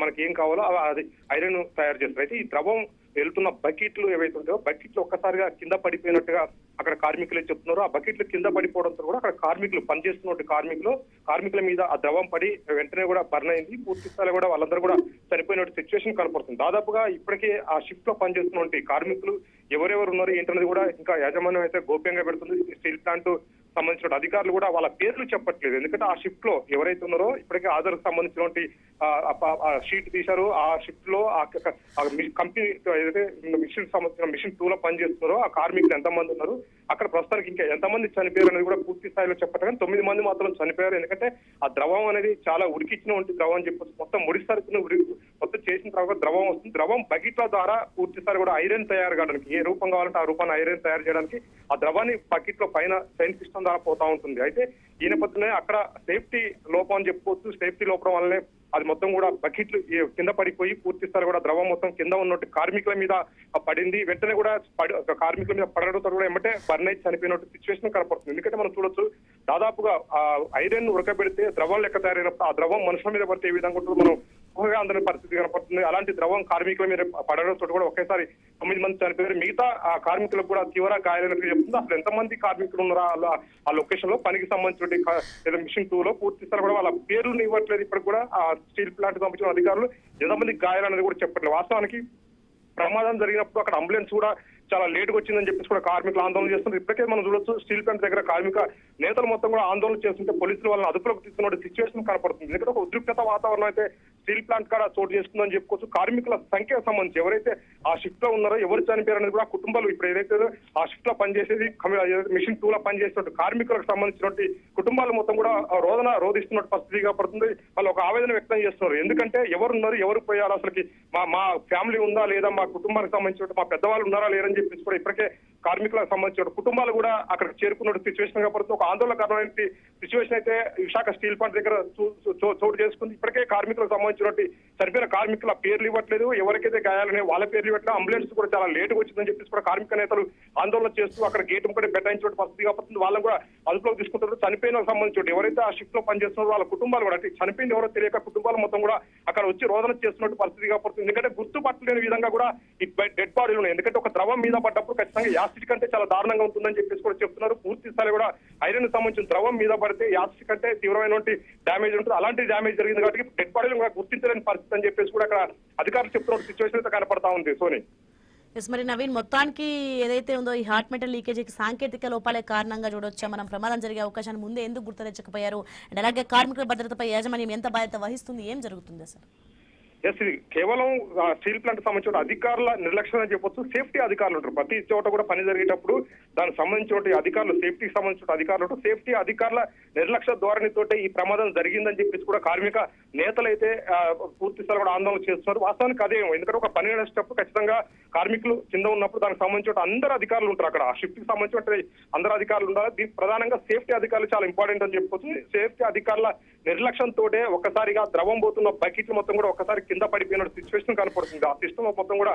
మనకి ఏం కావాలో అది ఐరన్ తయారు చేస్తారు. అయితే ఈ ద్రవం వెళ్తున్న బకెట్లు ఏవైతే ఉంటాయో బకెట్లు ఒక్కసారిగా కింద పడిపోయినట్టుగా అక్కడ కార్మికులే చెప్తున్నారు. ఆ బకెట్లు కింద పడిపోవడంతో కూడా అక్కడ కార్మికులు పనిచేస్తున్న కార్మికుల మీద ఆ ద్రవం పడి వెంటనే కూడా బర్న్ అయింది. పూర్తి స్థాయిలో కూడా వాళ్ళందరూ కూడా చనిపోయిన సిచ్యువేషన్ కనపడుతుంది. దాదాపుగా ఇప్పటికే ఆ షిఫ్ట్ లో పనిచేస్తున్నటువంటి కార్మికులు ఎవరెవరు ఉన్నారు ఏంటనేది కూడా ఇంకా యాజమాన్యం అయితే గోప్యంగా పెడుతుంది. స్టీల్ ప్లాంట్ సంబంధించిన అధికారులు కూడా వాళ్ళ పేర్లు చెప్పట్లేదు. ఎందుకంటే ఆ షిఫ్ట్ లో ఎవరైతే ఉన్నారో ఇప్పటికే ఆధార్కు సంబంధించినటువంటి షీట్ తీశారు. ఆ షిఫ్ట్ లో కంపెనీ ఏదైతే మిషన్ సంబంధించిన మిషన్ 2 లో పనిచేస్తున్నారో ఆ కార్మికులు ఎంతమంది ఉన్నారు, అక్కడ ప్రస్తుతానికి ఇంకా ఎంతమంది చనిపోయారు అనేది కూడా పూర్తి స్థాయిలో చెప్పట్లేదు. 9 మంది మాత్రం చనిపోయారు. ఎందుకంటే ఆ ద్రవం అనేది చాలా ఉడికిచ్చిన ద్రవం అని చెప్పొచ్చు. మొత్తం ముడి సరుకును మొత్తం చేసిన తర్వాత ద్రవం వస్తుంది. ద్రవం బకెట్ల ద్వారా పూర్తి స్థాయి కూడా ఐరన్ తయారు కావడానికి ఏ రూపం కావాలంటే ఆ రూపాన్ని ఐరన్ తయారు చేయడానికి ఆ ద్రవాన్ని బకెట్ లో పైన సైన్ సిస్టమ్ ద్వారా పోతా ఉంటుంది. అయితే ఈ నేపథ్యంలో అక్కడ సేఫ్టీ లోపం అని చెప్పుకోవచ్చు. సేఫ్టీ లోపం వల్లనే అది మొత్తం కూడా బకెట్లు కింద పడిపోయి పూర్తి స్థాయి కూడా ద్రవం మొత్తం కింద ఉన్నట్టు కార్మికుల మీద పడింది. వెంటనే కూడా కార్మికుల మీద పడడంతో కూడా ఏమంటే బర్న్ అయి చనిపోయినట్టు సిచ్యువేషన్ కనపడుతుంది. ఎందుకంటే మనం చూడొచ్చు, దాదాపుగా ఆ ఐరన్ ఉడకబెడితే ద్రవం లెక్క తయారైనప్పుడు ఆ ద్రవం మనుషుల మీద పడితే ఏ విధంగా ఉంటుందో మనం ఊహగా అందరి పరిస్థితి కనపడుతుంది. అలాంటి ద్రవం కార్మికుల మీద పడడంతో కూడా ఒకేసారి 9 మంది చనిపోయారు. మిగతా ఆ కార్మికులకు కూడా తీవ్ర గాయాలైనట్టు చెప్తుంది. అసలు ఎంతమంది కార్మికులు ఉన్నారో ఆ లొకేషన్ లో పనికి సంబంధించిన మిషన్ 2 లో పూర్తి స్థాయి కూడా వాళ్ళ పేర్లు ఇవ్వట్లేదు. ఇప్పటికి కూడా ఆ స్టీల్ ప్లాంట్ సంబంధించిన అధికారులు ఎంతమంది గాయాలనేది కూడా చెప్పట్లేదు. వాస్తవానికి ప్రమాదం జరిగినప్పుడు అక్కడ అంబులెన్స్ కూడా చాలా లేట్ గా వచ్చిందని చెప్పేసి కూడా కార్మికులు ఆందోళన చేస్తున్నారు. ఇప్పటికే మనం చూడొచ్చు స్టీల్ ప్లాంట్ దగ్గర కార్మిక నేతలు మొత్తం కూడా ఆందోళన చేస్తుంటే పోలీసులు వాళ్ళని అదుపులోకి తీసుకున్న సిచ్యువేషన్ కనపడుతుంది. ఎందుకంటే ఒక ఉద్రిక్తత వాతావరణం అయితే స్టీల్ ప్లాంట్ కాడ చోటు చేసుకుందని చెప్పుకోవచ్చు. కార్మికుల సంఖ్యకు సంబంధించి ఎవరైతే ఆ షిఫ్ట్ లో ఉన్నారో, ఎవరు చనిపోయారు అనేది కూడా కుటుంబాలు ఇప్పుడు ఏదైతే ఆ షిఫ్ట్ లో పనిచేసేది మిషన్ 2 లో పనిచేసినట్టు కార్మికులకు సంబంధించినటువంటి కుటుంబాలు మొత్తం కూడా రోధిస్తున్నట్టు పరిస్థితిగా పడుతుంది. వాళ్ళు ఒక ఆవేదన వ్యక్తం చేస్తున్నారు. ఎందుకంటే ఎవరున్నారు, ఎవరు పోయారు, అసలుకి మా ఫ్యామిలీ ఉందా లేదా, మా కుటుంబానికి సంబంధించిన మా పెద్దవాళ్ళు ఉన్నారా లేరని చెప్పేసి కూడా ఇప్పటికే కార్మికులకు సంబంధించిన కుటుంబాలు కూడా అక్కడికి చేరుకున్న సిచ్యువేషన్ గా పడుతుంది. ఒక ఆందోళనకరమైన సిచ్యువేషన్ అయితే విశాఖ స్టీల్ ప్లాంట్ దగ్గర చోటు చేసుకుంది. ఇప్పటికే కార్మికులకు సంబంధించినటువంటి చనిపోయిన కార్మికుల పేర్లు ఇవ్వట్లేదు, ఎవరికైతే గాయాలనే వాళ్ళ పేర్లు ఇవ్వట్లేదు, అంబులెన్స్ కూడా చాలా లేటుగా వచ్చిందని చెప్పేసి కూడా కార్మిక నేతలు ఆందోళన చేస్తూ అక్కడ గేటు కూడా బెటాయించిన పరిస్థితిగా పడుతుంది. వాళ్ళని కూడా అదుపులోకి తీసుకుంటారు. చనిపోయిన సంబంధించి ఎవరైతే ఆ షిఫ్ట్ లో పనిచేస్తున్నారో వాళ్ళ కుటుంబాలు కూడా, అంటే చనిపోయింది ఎవరో తెలియక కుటుంబాలు మొత్తం కూడా అక్కడ వచ్చి రోదన చేస్తున్నట్టు పరిస్థితిగా పడుతుంది. ఎందుకంటే గుర్తుపట్టలేని విధంగా కూడా ఈ డెడ్ బాడీలు ఉన్నాయి. ఎందుకంటే ఒక ద్రవం మీద పడ్డప్పుడు ఖచ్చితంగా యాసిడ్ కంటే చాలా దారుణంగా ఉంటుందని చెప్పేసి కూడా చెప్తున్నారు. పూర్తి స్థాయి కూడా ఐరన్ సంబంధించిన ద్రవం మీద పడితే యాసిడ్ కంటే తీవ్రమైనటువంటి డ్యామేజ్ ఉంటుంది. అలాంటి డ్యామేజ్ జరిగింది కాబట్టి డెడ్ బాడీలు కూడా గుర్తించలేని పరిస్థితి అని చెప్పేసి కూడా అక్కడ అధికారులు చెప్తున్న సిచ్యువేషన్ అయితే కనపడతా ఉంది. సోని మరి నవీన్, మొత్తానికి ఏదైతే ఉందో ఈ హాట్ మెటల్ లీకేజీకి సాంకేతిక లోపాలే కారణంగా చూడొచ్చా? మనం ప్రమాదం జరిగే అవకాశాన్ని ముందే ఎందుకు గుర్తించకపోయారు? అండ్ అలాగే కార్మికుల భద్రతపై యాజమాన్యం ఎంత బాధ్యత వహిస్తుంది? ఏం జరుగుతుంది అసలు? ఎస్, ఇది కేవలం స్టీల్ ప్లాంట్ సంబంధించిన అధికారుల నిర్లక్ష్యం అని చెప్పొచ్చు. సేఫ్టీ అధికారులు ఉంటారు. ప్రతి చోట కూడా పని జరిగేటప్పుడు దానికి సంబంధించిన అధికారులు, సేఫ్టీకి సంబంధించిన అధికారులు ఉంటారు. సేఫ్టీ అధికారుల నిర్లక్ష్య ధోరణితోటే ఈ ప్రమాదం జరిగిందని చెప్పేసి కూడా కార్మిక నేతలైతే పూర్తి స్థాయిలో కూడా ఆందోళన చేస్తున్నారు. వాస్తవానికి అదే, ఎందుకంటే ఒక పని నడిచేటప్పుడు ఖచ్చితంగా కార్మికులు కింద ఉన్నప్పుడు దానికి సంబంధించిన అందరు అధికారులు ఉంటారు. అక్కడ ఆ షిఫ్ట్ కి సంబంధించిన అందరు అధికారులు ఉండాలి. దీనికి ప్రధానంగా సేఫ్టీ అధికారులు చాలా ఇంపార్టెంట్ అని చెప్పుకోవచ్చు. సేఫ్టీ అధికారుల నిర్లక్ష్యంతో ఒక్కసారిగా ద్రవం పోతున్న బకెట్లు మొత్తం కూడా ఒక్కసారి కింద పడిపోయిన సిచ్యువేషన్ కనపడుతుంది. ఆ సిస్టమ్ మొత్తం కూడా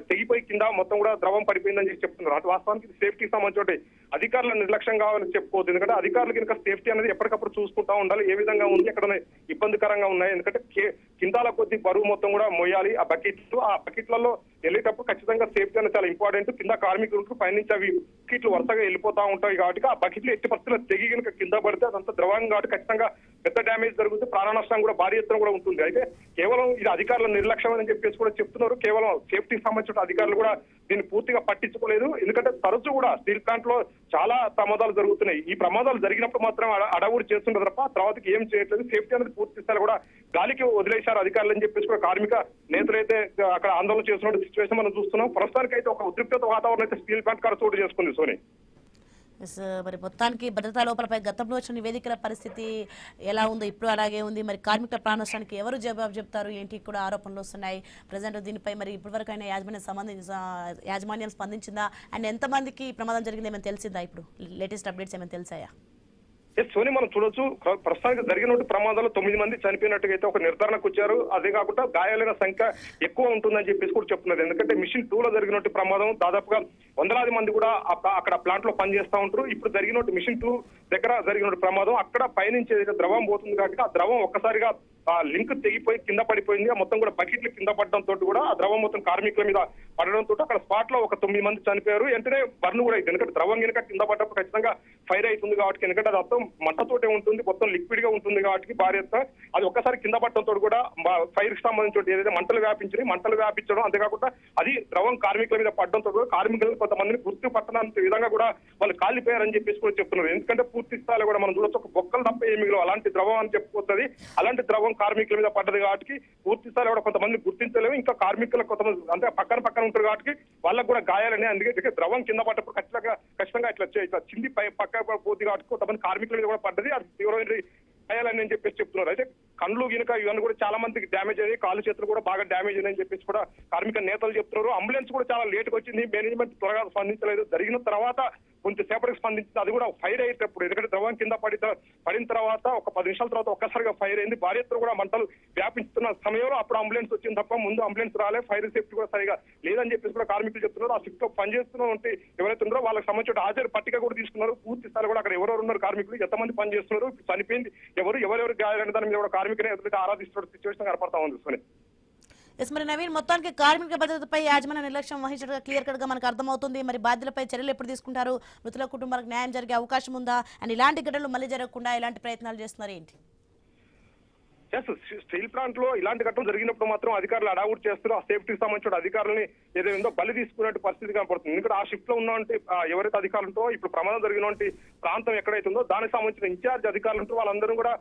తెగిపోయి కింద మొత్తం కూడా ద్రవం పడిపోయిందని చెప్తున్నారు. అంటే వాస్తవానికి సేఫ్టీకి సంబంధించి అధికారుల నిర్లక్ష్యం కావాలని చెప్పుకోవద్దు. ఎందుకంటే అధికారులు కనుక సేఫ్టీ అనేది ఎప్పటికప్పుడు చూసుకుంటా ఉండాలి. ఏ విధంగా ఉంది, ఎక్కడ ఇబ్బందికరంగా ఉన్నాయి. ఎందుకంటే కిందాల కొద్ది బరువు మొత్తం కూడా మోయాలి ఆ బకెట్లలో వెళ్ళేటప్పుడు ఖచ్చితంగా సేఫ్టీ అనేది చాలా ఇంపార్టెంట్. కింద కార్మికులకు పైనుంచి అవి బకెట్లు వరుసగా వెళ్ళిపోతా ఉంటాయి కాబట్టి ఆ బకెట్లు ఎట్టి పరిస్థితుల్లో తెగి కనుక కింద పడితే అదంతా ద్రవం కాబట్టి ఖచ్చితంగా పెద్ద డ్యామేజ్ జరుగుతుంది. ప్రాణ నష్టం కూడా భారీ ఎత్తున కూడా ఉంటుంది. అయితే కేవలం ఇది అధికారుల నిర్లక్ష్యం అని చెప్పేసి కూడా చెప్తున్నారు. కేవలం సేఫ్టీకి సంబంధించిన అధికారులు కూడా దీన్ని పూర్తిగా పట్టించుకోలేదు. ఎందుకంటే తరచూ కూడా స్టీల్ ప్లాంట్ లో చాలా ప్రమాదాలు జరుగుతున్నాయి. ఈ ప్రమాదాలు జరిగినప్పుడు మాత్రం అడవుడు చేస్తుంటారు తప్ప తర్వాతకి ఏం చేయట్లేదు. సేఫ్టీ అనేది పూర్తి స్థాయిలో కూడా గాలికి వదిలేశారు అధికారులు అని చెప్పేసి కూడా కార్మిక నేతలైతే అక్కడ ఆందోళన చేస్తున్న సిచ్యువేషన్ మనం చూస్తున్నాం. ప్రస్తుతానికి అయితే ఒక ఉద్రిక్తత వాతావరణం అయితే స్టీల్ ప్లాంట్ కాడ చోటు చేసుకుంది. సోని, మరి మొత్తానికి భద్రతా లోపాలపై గతంలో వచ్చిన నివేదికల పరిస్థితి ఎలా ఉందో ఇప్పుడు అలాగే ఉంది. మరి కార్మికుల ప్రాణ నష్టానికి ఎవరు జవాబు చెప్తారు ఏంటి కూడా ఆరోపణలు వస్తున్నాయి. ప్రజెంట్ దీనిపై మరి ఇప్పటివరకు అయినా యాజమాన్యం స్పందించిందా? అండ్ ఎంతమందికి ప్రమాదం జరిగింది ఏమైనా తెలిసిందా? ఇప్పుడు లేటెస్ట్ అప్డేట్స్ ఏమైనా తెలిసాయా? సోని, మనం చూడొచ్చు ప్రస్తుతానికి జరిగినట్టు ప్రమాదాలు 9 మంది చనిపోయినట్టుగా అయితే ఒక నిర్ధారణకు వచ్చారు. అదే కాకుండా గాయాలైన సంఖ్య ఎక్కువ ఉంటుందని చెప్పేసి కూడా చెప్తున్నారు. ఎందుకంటే మిషన్ 2 లో జరిగినట్టు ప్రమాదం దాదాపుగా వందలాది మంది కూడా అక్కడ ప్లాంట్ లో పనిచేస్తా ఉంటారు. ఇప్పుడు జరిగినట్టు మిషన్ 2 దగ్గర జరిగినట్టు ప్రమాదం అక్కడ పైనుంచి ఏదైతే ద్రవం పోతుంది కాబట్టి ఆ ద్రవం ఒక్కసారిగా లింక్ తెగిపోయి కింద పడిపోయింది. మొత్తం కూడా బకెట్లు కింద పడడంతో కూడా ఆ ద్రవం మొత్తం కార్మికుల మీద పడడంతో అక్కడ స్పాట్ లో ఒక 9 మంది చనిపోయారు. వెంటనే బర్న్ కూడా అయింది. ఎందుకంటే ద్రవం కనుక కింద పడ్డప్పుడు ఖచ్చితంగా ఫైర్ అవుతుంది కాబట్టి, ఎందుకంటే అది మొత్తం మంటతోటే ఉంటుంది, మొత్తం లిక్విడ్ గా ఉంటుంది కాబట్టి భారీ ఎత్తున అది ఒక్కసారి కింద పడడంతో కూడా ఫైర్ కి సంబంధించి ఏదైతే మంటలు వ్యాపించడం అంతేకాకుండా అది ద్రవం కార్మికుల మీద పడడంతో కూడా కార్మికులు కొంతమందిని గుర్తు పట్టనంత విధంగా కూడా వాళ్ళు కాలిపోయారని చెప్పేసి కూడా చెప్తున్నారు. ఎందుకంటే పూర్తి స్థాయిలో కూడా మనం చూడొచ్చు ఒక బొక్కలు తప్ప ఏమి అలాంటి ద్రవం అని చెప్పుకోతుంది. అలాంటి ద్రవం కార్మికుల మీద పడ్డది కాబట్టి పూర్తి స్థాయిలో కూడా కొంతమంది గుర్తించలేము. ఇంకా కార్మికులకు కొంతమంది అంటే పక్కన ఉంటారు కాబట్టి వాళ్ళకు కూడా గాయాలని, అందుకే ద్రవం కింద పడ్డప్పుడు ఖచ్చితంగా ఇట్లా చింది పక్క పోతుంది కాబట్టి కొంతమంది కార్మికుల మీద కూడా పడ్డది. అది తీవ్రమైన గాయాలని అని చెప్పేసి చెప్తున్నారు. అయితే కండ్లు గినక ఇవన్నీ కూడా చాలా మందికి డ్యామేజ్ అయ్యాయి, కాళ్ళు చేతులు కూడా బాగా డ్యామేజ్ అయ్యాయని చెప్పేసి కూడా కార్మిక నేతలు చెప్తున్నారు. అంబులెన్స్ కూడా చాలా లేట్గా వచ్చింది, మేనేజ్మెంట్ త్వరగా స్పందించలేదు. జరిగిన తర్వాత కొంచెంసేపటికి స్పందించింది. అది కూడా ఫైర్ అయ్యేటప్పుడు, ఎందుకంటే ద్రవం కింద పడిన తర్వాత ఒక 10 నిమిషాల తర్వాత ఒక్కసారిగా ఫైర్ అయింది. భారీ ఎత్తున కూడా మంటలు వ్యాపిస్తున్న సమయంలో అప్పుడు అంబులెన్స్ వచ్చింది తప్ప ముందు అంబులెన్స్ రాలే. ఫైర్ సేఫ్టీ కూడా సరిగా లేదని చెప్పేసి కూడా కార్మికులు చెప్తున్నారు. ఆ షిఫ్ట్ లో పనిచేస్తున్న ఎవరైతే ఉన్నారో వాళ్ళకి సంబంధించిన హాజరు పట్టిక కూడా తీసుకున్నారు. పూర్తి స్థాయిలో కూడా అక్కడ ఎవరెవరు ఉన్నారు కార్మికులు, ఎంతమంది పనిచేస్తున్నారు, చనిపోయింది ఎవరెవరు గాయాలని దాని మీద కూడా కార్మికులు ఎదురైతే ఆరాధిస్తున్న సిచ్యువేషన్ కనపడతా ఉంది. మరి నవీన్, మొత్తానికి కార్మిక భద్రతపై యాజమాన్య నిర్లక్ష్యం వహించడం క్లియర్ కట్ గా మనకు అర్థమవుతుంది. మరి బాధ్యులపై చర్యలు ఎప్పుడు తీసుకుంటారు? మృతుల కుటుంబాలకు న్యాయం జరిగే అవకాశం ఉందా? అండ్ ఇలాంటి ఘటనలు మళ్ళీ జరగకుండా ఎలాంటి ప్రయత్నాలు చేస్తున్నారు ఏంటి? స్టీల్ ప్లాంట్ లో ఇలాంటి ఘటన జరిగినప్పుడు మాత్రం అధికారులు అడావుట్ చేస్తున్నారు. ఆ సేఫ్టీకి సంబంధించిన అధికారులని ఏదైందో బలి తీసుకునే పరిస్థితి కనపడుతుంది. ఎందుకంటే ఆ షిఫ్ట్ లో ఉన్నటువంటి ఎవరైతే అధికారులతో ఇప్పుడు ప్రమాదం జరిగినటువంటి ప్రాంతం ఎక్కడైతే ఉందో దానికి సంబంధించిన ఇన్ఛార్జ్ అధికారులు ఉంటే వాళ్ళందరూ కూడా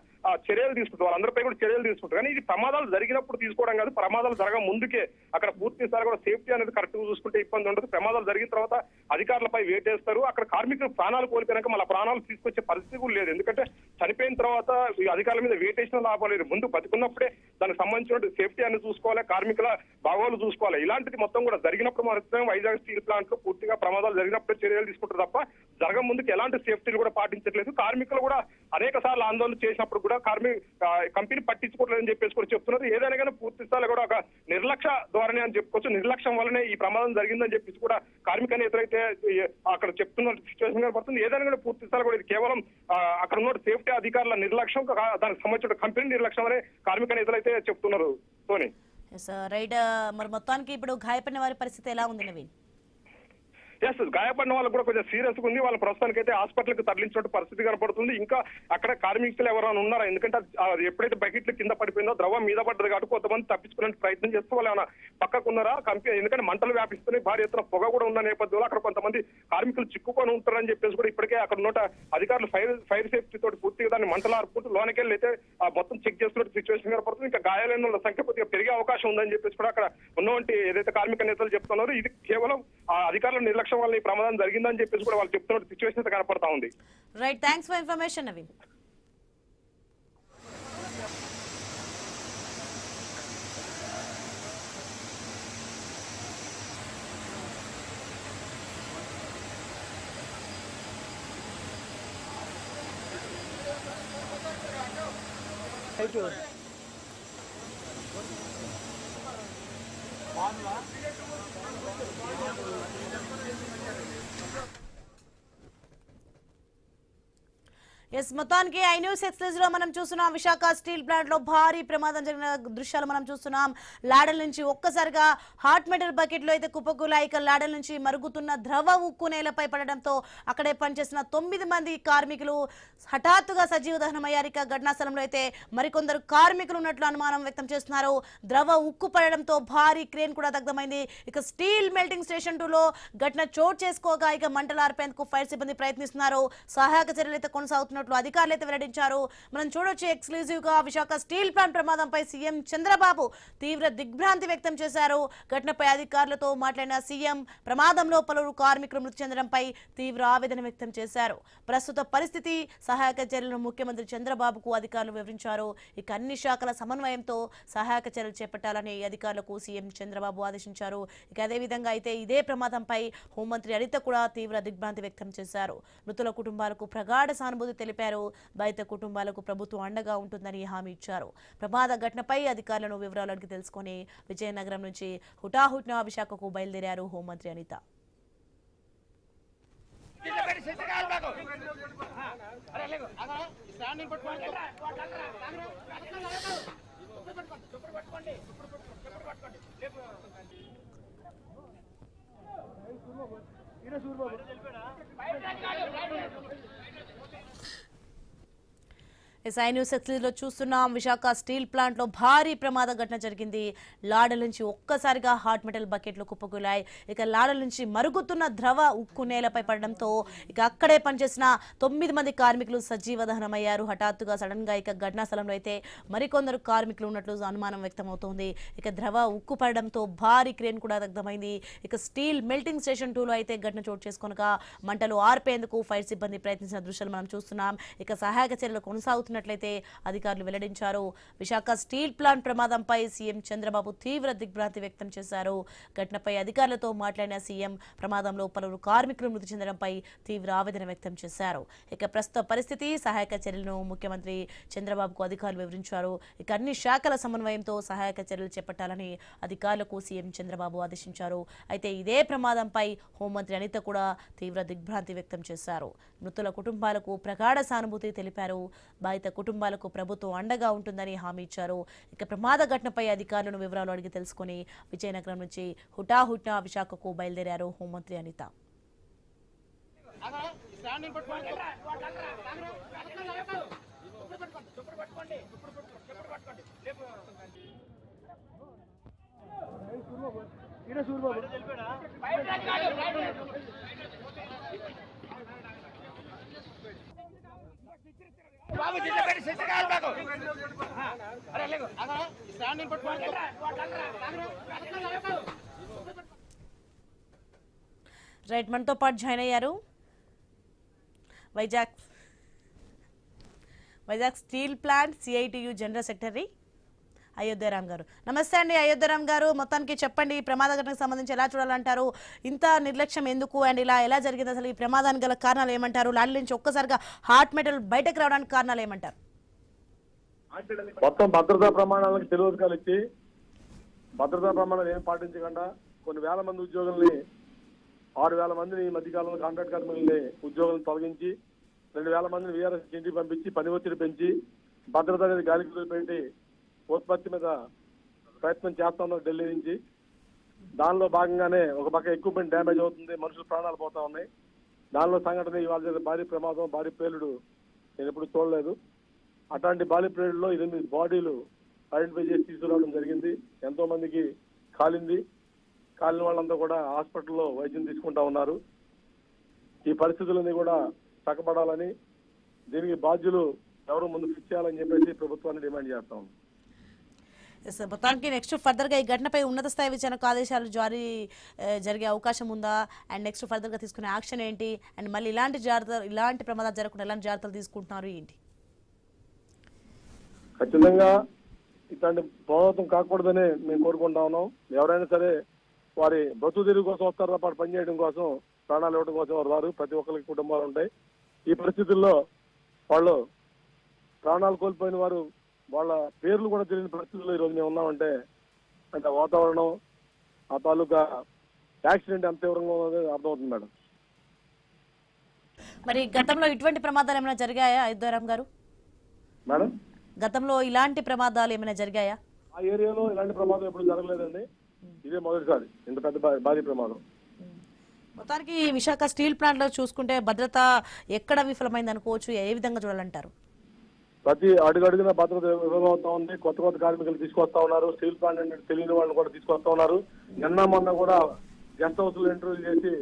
చర్యలు తీసుకుంటారు, వాళ్ళందరిపై కూడా చర్యలు తీసుకుంటారు. కానీ ఇది ప్రమాదాలు జరిగినప్పుడు తీసుకోవడం కాదు, ప్రమాదాలు జరగ ముందుకే అక్కడ పూర్తి స్థాయి కూడా సేఫ్టీ అనేది కరెక్ట్ గా చూసుకుంటే ఇబ్బంది ఉండదు. ప్రమాదాలు జరిగిన తర్వాత అధికారులపై వేటేస్తారు, అక్కడ కార్మికులు ప్రాణాలు కోల్పోయాక మళ్ళీ ప్రాణాలు తీసుకొచ్చే పరిస్థితి కూడా లేదు. ఎందుకంటే చనిపోయిన తర్వాత ఈ అధికారుల మీద వేటేసిన లాభం లేదు. ముందు బతికున్నప్పుడే దానికి సంబంధించిన సేఫ్టీ అనేది చూసుకోవాలి, కార్మికుల భాగోలు చూసుకోవాలి. ఇలాంటిది మొత్తం కూడా జరిగినప్పుడు మాత్రం వైజాగ్ స్టీల్ ప్లాంట్ లో పూర్తిగా ప్రమాదాలు జరిగినప్పుడే చర్యలు తీసుకుంటారు తప్ప జరగ ముందుకు ఎలాంటి సేఫ్టీలు కూడా పాటించట్లేదు. కార్మికులు కూడా అనేక సార్లు ఆందోళన చేసినప్పుడు కూడా కంపెనీ పట్టించుకోవట్లేదని చెప్పేసి కూడా చెప్తున్నారు. ఏదైనా కానీ పూర్తి స్థాయిలో కూడా ఒక నిర్లక్ష్య ధోరణి అని చెప్పుకోవచ్చు. నిర్లక్ష్యం వల్లనే ఈ ప్రమాదం జరిగిందని చెప్పేసి కూడా కార్మిక నేతలైతే అక్కడ చెప్తున్న సిచ్యువేషన్ కనబడుతుంది. ఏదైనా కూడా పూర్తి స్థాయిలో కూడా ఇది కేవలం అక్కడ ఉన్న సేఫ్టీ అధికారుల నిర్లక్ష్యం, దానికి సంబంధించిన కంపెనీ నిర్లక్ష్యం అనే కార్మిక నేతలు అయితే చెప్తున్నారు. సోని రైట్. మరి మొత్తానికి ఇప్పుడు గాయపడిన వారి పరిస్థితి ఎలా ఉంది నవీన్? ఎస్, గాయపడిన వాళ్ళకి కూడా కొంచెం సీరియస్ గా ఉంది. వాళ్ళ ప్రస్తుతానికి అయితే హాస్పిటల్ కి తరలించిన పరిస్థితి కనపడుతుంది. ఇంకా అక్కడ కార్మికులు ఎవరైనా ఉన్నారా? ఎందుకంటే ఎప్పుడైతే బకెట్లు కింద పడిపోయిందో ద్రవం మీద పడ్డది కాబట్టి కొంతమంది తప్పించుకునే ప్రయత్నం చేస్తూ వాళ్ళు ఏమైనా పక్కకు ఉన్నారా కంపెనీ, ఎందుకంటే మంటలు వ్యాపిస్తున్నాయి, భారీ ఎత్తున పొగ కూడా ఉన్న నేపథ్యంలో అక్కడ కొంతమంది కార్మికులు చిక్కుకొని ఉంటారని చెప్పేసి కూడా ఇప్పటికే అక్కడ ఉన్న అధికారులు ఫైర్ సేఫ్టీ తోటి పూర్తిగా దాన్ని మంటలు ఆర్పుకుంటూ లోనకెళ్ళి అయితే మొత్తం చెక్ చేస్తున్న సిచ్యువేషన్ కనపడుతుంది. ఇంకా గాయాలైన వాళ్ళ సంఖ్య కొద్దిగా పెరిగే అవకాశం ఉందని చెప్పేసి కూడా అక్కడ ఉన్నటువంటి ఏదైతే కార్మిక నేతలు చెప్తున్నారో ఇది కేవలం అధికారుల నిర్లక్ష్యం వల్ల ఈ ప్రమాదం జరిగిందని చెప్పేసి కూడా వాళ్ళు చెప్తున్న సిచ్యువేషన్ అయితే కనపడతా ఉంది. Right, thanks for information Naveen. Yes, మొత్తానికి ఐ న్యూస్ ఎక్స్ప్రెస్ లో మనం చూస్తున్నాం విశాఖ స్టీల్ ప్లాంట్ లో భారీ ప్రమాదం జరిగిన దృశ్యాలు మనం చూస్తున్నాం. లాడల నుంచి ఒక్కసారిగా హాట్ మెటల్ బకెట్ లో అయితే కుప్పకూలాయి. ఇక లాడల నుంచి మరుగుతున్న ద్రవ ఉక్కు నేలపై పడడంతో అక్కడే పనిచేసిన 9 మంది కార్మికులు హఠాత్తుగా సజీవ దహనమయ్యారు. ఇక ఘటనా స్థలంలో అయితే మరికొందరు కార్మికులు ఉన్నట్లు అనుమానం వ్యక్తం చేస్తున్నారు. ద్రవ ఉక్కు పడడంతో భారీ క్రేన్ కూడా దగ్ధమైంది. ఇక స్టీల్ మెల్టింగ్ స్టేషన్ 2లో ఘటన చోటు చేసుకోగా ఇక మంటలు ఆర్పేందుకు ఫైర్ సిబ్బంది ప్రయత్నిస్తున్నారు. సహాయక చర్యలు అయితే కొనసాగుతున్నట్లు అధికారులు అయితే వెల్లడించారు. మనం చూడొచ్చు ఎక్స్క్లూజివ్ గా విశాఖ స్టీల్ ప్లాంట్ ప్రమాదంపై సీఎం చంద్రబాబు తీవ్ర దిగ్భ్రాంతి వ్యక్తం చేశారు. ఘటనపై అధికారులతో మాట్లాడిన సీఎం ప్రమాదంలో పలువురు కార్మికులు మృతి చెందడంపై తీవ్ర ఆవేదన వ్యక్తం చేశారు. ప్రస్తుత పరిస్థితి, సహాయక చర్యలను ముఖ్యమంత్రి చంద్రబాబుకు అధికారులు వివరించారు. ఇక అన్ని శాఖల సమన్వయంతో సహాయక చర్యలు చేపట్టాలని అధికారులకు సీఎం చంద్రబాబు ఆదేశించారు. ఇక అదేవిధంగా అయితే ఇదే ప్రమాదంపై హోంమంత్రి అనిత కూడా తీవ్ర దిగ్భ్రాంతి వ్యక్తం చేశారు. మృతుల కుటుంబాలకు ప్రగాఢ సానుభూతి తెలిపారు. బాధిత కుటుంబాలకు ప్రభుత్వం అండగా ఉంటుందని హామీ ఇచ్చారు. ప్రమాద ఘటనపై అధికారులను వివరాలు అడిగి తెలుసుకుని విజయనగరం నుంచి హుటాహుటిన విశాఖకు బయలుదేరారు హోంమంత్రి అనిత. ఎస్ఐ న్యూస్ ఎక్స్క్లూజివ్లో చూస్తున్నాం విశాఖ స్టీల్ ప్లాంట్ లో భారీ ప్రమాద ఘటన జరిగింది. లాడల నుంచి ఒక్కసారిగా హాట్ మెటల్ బకెట్లు కుప్పకూలాయి. ఇక లాడల నుంచి మరుగుతున్న ద్రవ ఉక్కు నేలపై పడడంతో ఇక అక్కడే పనిచేసిన 9 మంది కార్మికులు సజీవ దహనమయ్యారు. హఠాత్తుగా సడన్ గా ఇక ఘటనా స్థలంలో అయితే మరికొందరు కార్మికులు ఉన్నట్లు అనుమానం వ్యక్తమవుతోంది. ఇక ద్రవ ఉక్కు పడడంతో భారీ క్రేన్ కూడా దగ్ధమైంది. ఇక స్టీల్ మెల్టింగ్ స్టేషన్ 2లో అయితే ఘటన చోటు చేసుకొనగా మంటలు ఆర్పేందుకు ఫైర్ సిబ్బంది ప్రయత్నించిన దృశ్యాలు మనం చూస్తున్నాం. ఇక సహాయక చర్యలు కొనసాగుతున్నట్లయితే అధికారులు వెల్లడించారు. విశాఖ స్టీల్ ప్లాంట్ ప్రమాదంపై సీఎం చంద్రబాబు తీవ్ర దిగ్భ్రాంతి వ్యక్తం చేశారు. ఘటనపై అధికారులతో మాట్లాడిన సీఎం ప్రమాదంలో పలువురు కార్మికులు మృతి చెందడంపై తీవ్ర ఆవేదన వ్యక్తం చేశారు. ఇక ప్రస్తుత పరిస్థితి, సహాయక చర్యలను ముఖ్యమంత్రి చంద్రబాబుకు అధికారులు వివరించారు. ఇక అన్ని శాఖల సమన్వయంతో సహాయక చర్యలు చేపట్టాలని అధికారులకు సీఎం చంద్రబాబు ఆదేశించారు. అయితే ఇదే ప్రమాదంపై హోంమంత్రి అనిత కూడా తీవ్ర దిగ్భ్రాంతి వ్యక్తం చేశారు. మృతుల కుటుంబాలకు ప్రగాఢ సానుభూతి తెలిపారు. బాధిత కుటుంబాలకు ప్రభుత్వం అండగా ఉంటుందని హామీ ఇచ్చారు. ఇక ప్రమాద ఘటనపై అధికారులను వివరాలు అడిగి తెలుసుకుని విజయనగరం నుంచి హుటాహుటిన విశాఖకు బయలుదేరారు హోంమంత్రి అనిత. రైట్, మనతో పాటు జాయిన్ అయ్యారు Vizag steel plant CITU general secretary Ayodhyaram గారు. నమస్తే అండి అయోధ్యరామ్ గారు. మొత్తానికి చెప్పండి, ఈ ప్రమాద ఘటనకు సంబంధించి ఎలా చూడాలంటారు? ఇంత నిర్లక్ష్యం ఎందుకు అండ్ ఇలా ఎలా జరిగింది? అసలు ఈ ప్రమాదానికి గల కారణాలు ఏమంటారు? లారీ నుంచి ఒక్కసారిగా హాట్ మెటల్ బయటకు రావడానికి కారణాలు ఏమంటారు? మొత్తం భద్రతా ప్రమాణాలకు తెలియదుకాలు ఇచ్చి భద్రతా ప్రమాణాలు ఏం పాటించకుండా కొన్ని వేల మంది ఉద్యోగుల్ని 6,000 మందిని ఈ మధ్యకాలంలో కాంట్రాక్ట్ కార్మికుల్ని ఉద్యోగులను తొలగించి 2,000 మందిని వీఆర్ఎస్ ఇంటికి పంపించి పని ఒత్తిడి పెంచి భద్రత అనేది గాలికి పెట్టి ఉత్పత్తి మీద ప్రయత్నం చేస్తా ఉన్నారు ఢిల్లీ నుంచి. దానిలో భాగంగానే ఒక పక్క ఎక్విప్మెంట్ డ్యామేజ్ అవుతుంది, మనుషులు ప్రాణాలు పోతా ఉన్నాయి. దానిలో సంఘటన ఇవాళ భారీ ప్రమాదం, భారీ పేలుడు నేను ఎప్పుడు చూడలేదు. అట్లాంటి భారీ పేలుడులో 8 బాడీలు ఐడెంటిఫై చేసి తీసుకురావడం జరిగింది. ఎంతో మందికి కాలిన వాళ్ళంతా కూడా హాస్పిటల్లో వైద్యం తీసుకుంటా ఉన్నారు. ఈ పరిస్థితులన్నీ కూడా చక్కబడాలని, దీనికి బాధ్యులు ఎవరు ముందు ఫిక్స్ చేయాలని చెప్పేసి ప్రభుత్వాన్ని డిమాండ్ చేస్తా ఉన్నాం. మొత్తానికి నెక్స్ట్ ఫర్దర్ గా ఈ ఘటనపై ఉన్నత స్థాయి విచారణకు ఆదేశాలు జరిగే అవకాశం ఉందా? అండ్ నెక్స్ట్ ఫర్దర్ గా తీసుకునే యాక్షన్ ఏంటి? అండ్ మళ్ళీ ఇలాంటి ప్రమాదాలు జరగకుండా ఎలాంటి జాగ్రత్తలు తీసుకుంటున్నారు ఏంటి? ఖచ్చితంగా ఇట్లాంటి ప్రభావితం కాకూడదని మేము కోరుకుంటా ఉన్నాం. ఎవరైనా సరే వారి బతుకు తెరుగు కోసం వస్తారో పాటు పనిచేయడం కోసం, ప్రాణాలు ఇవ్వడం కోసం వారు రారు. ప్రతి ఒక్కరికి కుటుంబాలు ఉంటాయి. ఈ పరిస్థితుల్లో వాళ్ళు ప్రాణాలు కోల్పోయిన వారు వాళ్ళ పేర్లు కూడా తెలియని పరిస్థితుల్లో ఈరోజు మేము ఉన్నామంటే అంటే వాతావరణం, ఆ తాలూకా యాక్సిడెంట్ ఎంత తీవ్రంగా ఉన్నది అర్థమవుతుంది మేడం. మరి గతంలో ఇటువంటి ప్రమాదాలు ఏమైనా జరిగాయా అయోధ్యరామ్ గారు? మేడం, గతంలో ఇలాంటి ప్రమాదాలు ఏమైనా జరిగాయా? ఆ ఏరియాలో ఇలాంటి ప్రమాదం ఎప్పుడు జరగలేదండి. ఇదే మొదటిసారి ఇంత పెద్ద భారీ ప్రమాదం. మొత్తానికి విశాఖ స్టీల్ ప్లాంట్ లో చూసుకుంటే భద్రత ఎక్కడ విఫలమైంది అనుకోవచ్చు? ఏ విధంగా చూడాలంటారు? ప్రతి అడుగున భద్రత విఫలమవుతా ఉంది. కొత్త కార్మికులు తీసుకొస్తా ఉన్నారు. స్టీల్ ప్లాంట్ అంటే తెలియని వాళ్ళు కూడా తీసుకొస్తా ఉన్నారు. మొన్న కూడా గెస్ట్ హౌస్ లో ఇంటర్వ్యూ చేసి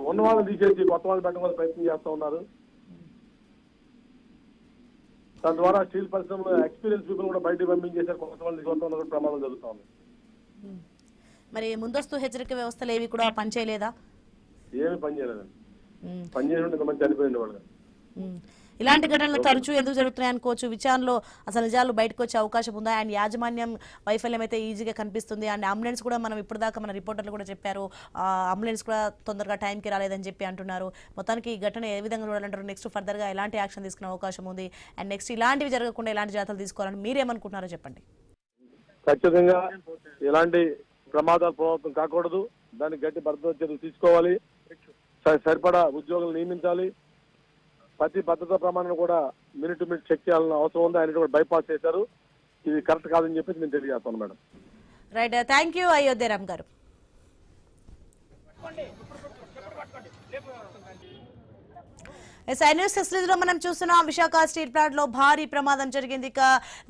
ఉన్న వాళ్ళని తీసేసి కొత్త వాళ్ళు పెట్టడం ప్రయత్నం చేస్తా ఉన్నారు. దాని ద్వారా స్టీల్ పరిశ్రమలో ఎక్స్పీరియన్స్ పీపుల్ కూడా బయటకు పంపించేసారు. కొత్త వాళ్ళు తీసుకొస్తా ఉన్నారు. ప్రమాదం జరుగుతా ఉంది. మరి ముందస్తు హెచ్చరిక వ్యవస్థలు ఏవి కూడా పనిచేయలేదా? ఏమి పనిచేయలేదండి. పనిచేసి ఇంతమంది చనిపోయింది వాళ్ళు. ఇలాంటి ఘటనలు తరచూ ఎందుకు జరుగుతున్నాయి అనుకోవచ్చు? విచారణలో అసలు నిజాలు బయటకు వచ్చే అవకాశం ఉందా? అండ్ యాజమాన్యం వైఫల్యం అయితే ఈజీగా కనిపిస్తుంది. అండ్ అంబులెన్స్ కూడా మనం ఇప్పటిదాకా మన రిపోర్టర్లు కూడా చెప్పారు, అంబులెన్స్ కూడా తొందరగా టైంకి రాలేదని చెప్పి అంటున్నారు. మొత్తానికి ఈ ఘటన ఏ విధంగా చూడాలంటారు? నెక్స్ట్ ఫర్దర్గా ఎలాంటి యాక్షన్ తీసుకునే అవకాశం ఉంది? అండ్ నెక్స్ట్ ఇలాంటివి జరగకుండా ఎలాంటి జాగ్రత్తలు తీసుకోవాలని మీరేమనుకుంటున్నారో చెప్పండి. ఖచ్చితంగా ఇలాంటి ప్రమాదాలు ప్రభావితం కాకూడదు. దానికి గట్టి భద్రతా చర్యలు తీసుకోవాలి. సరిపడా ఉద్యోగులు నియమించాలి. ప్రతి భద్రతా ప్రమాణాన్ని కూడా మినిట్ టు మినిట్ చెక్ చేయాలని అవసరం ఉంది. ఆయన కూడా బైపాస్ చేశారు. ఇది కరెక్ట్ కాదని చెప్పేసి నేను తెలియజేస్తాను madam. Right, thank you Ayodhyaram గారు. లో మనం చూస్తున్నాం విశాఖ స్టీల్ ప్లాంట్ లో భారీ ప్రమాదం జరిగింది. ఇక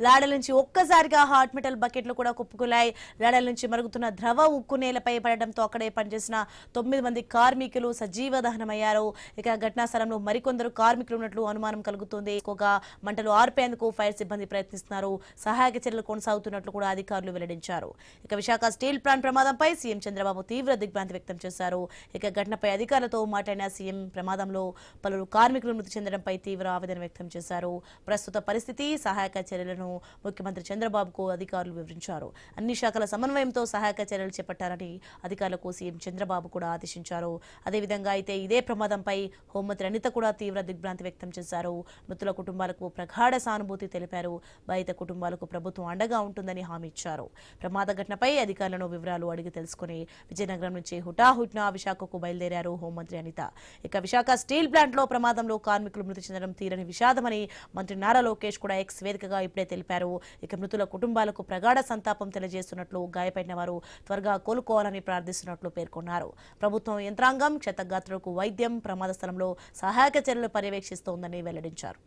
లాడల నుంచి ఒక్కసారిగా హాట్ మెటల్ బకెట్లు కూడా కుప్పుకులాయి. లాడల నుంచి మరుగుతున్న ద్రవ ఉక్కు నేలపై పడడంతో అక్కడే పనిచేసిన 9 మంది కార్మికులు సజీవ దహనమయ్యారు. ఇక ఘటనా స్థలంలో మరికొందరు కార్మికులు ఉన్నట్లు అనుమానం కలుగుతుంది. ఎక్కువగా మంటలు ఆర్పేందుకు ఫైర్ సిబ్బంది ప్రయత్నిస్తున్నారు. సహాయక చర్యలు కొనసాగుతున్నట్లు కూడా అధికారులు వెల్లడించారు. ఇక విశాఖ స్టీల్ ప్లాంట్ ప్రమాదంపై సీఎం చంద్రబాబు తీవ్ర దిగ్భ్రాంతి వ్యక్తం చేశారు. ఇక ఘటనపై అధికారులతో మాట్లాడిన సీఎం ప్రమాదంలో పలువురు కార్మికులు మృతి చెందడంపై తీవ్ర ఆవేదన వ్యక్తం చేశారు. ప్రస్తుత పరిస్థితి, సహాయక చర్యలను ముఖ్యమంత్రి చంద్రబాబుకు అధికారులు వివరించారు. అన్ని శాఖల సమన్వయంతో సహాయక చర్యలు చేపట్టాలని అధికారులకు సీఎం చంద్రబాబు కూడా ఆదేశించారు. అదేవిధంగా అయితే ఇదే ప్రమాదంపై హోంమంత్రి అనిత కూడా తీవ్ర దిగ్భ్రాంతి వ్యక్తం చేశారు. మృతుల కుటుంబాలకు ప్రగాఢ సానుభూతి తెలిపారు. బాధిత కుటుంబాలకు ప్రభుత్వం అండగా ఉంటుందని హామీ ఇచ్చారు. ప్రమాద ఘటనపై అధికారులను వివరాలు అడిగి తెలుసుకుని విజయనగరం నుంచి హుటాహుటిన విశాఖకు బయలుదేరారు హోంమంత్రి అనిత. ఇక విశాఖ స్టీల్ ప్లాంట్ లో ప్రమాదంలో కార్మికులు మృతి చెందడం తీరని విషాదమని మంత్రి నారా లోకేష్ కూడా ఎక్స్ వేదికగా ఇప్పుడే తెలిపారు. ఇక మృతుల కుటుంబాలకు ప్రగాఢ సంతాపం తెలియజేస్తున్నట్లు, గాయపడిన వారు త్వరగా కోలుకోవాలని ప్రార్థిస్తున్నట్లు పేర్కొన్నారు. ప్రభుత్వం యంత్రాంగం క్షతగాత్రులకు వైద్యం, ప్రమాద స్థలంలో సహాయక చర్యలు పర్యవేక్షిస్తోందని వెల్లడించారు.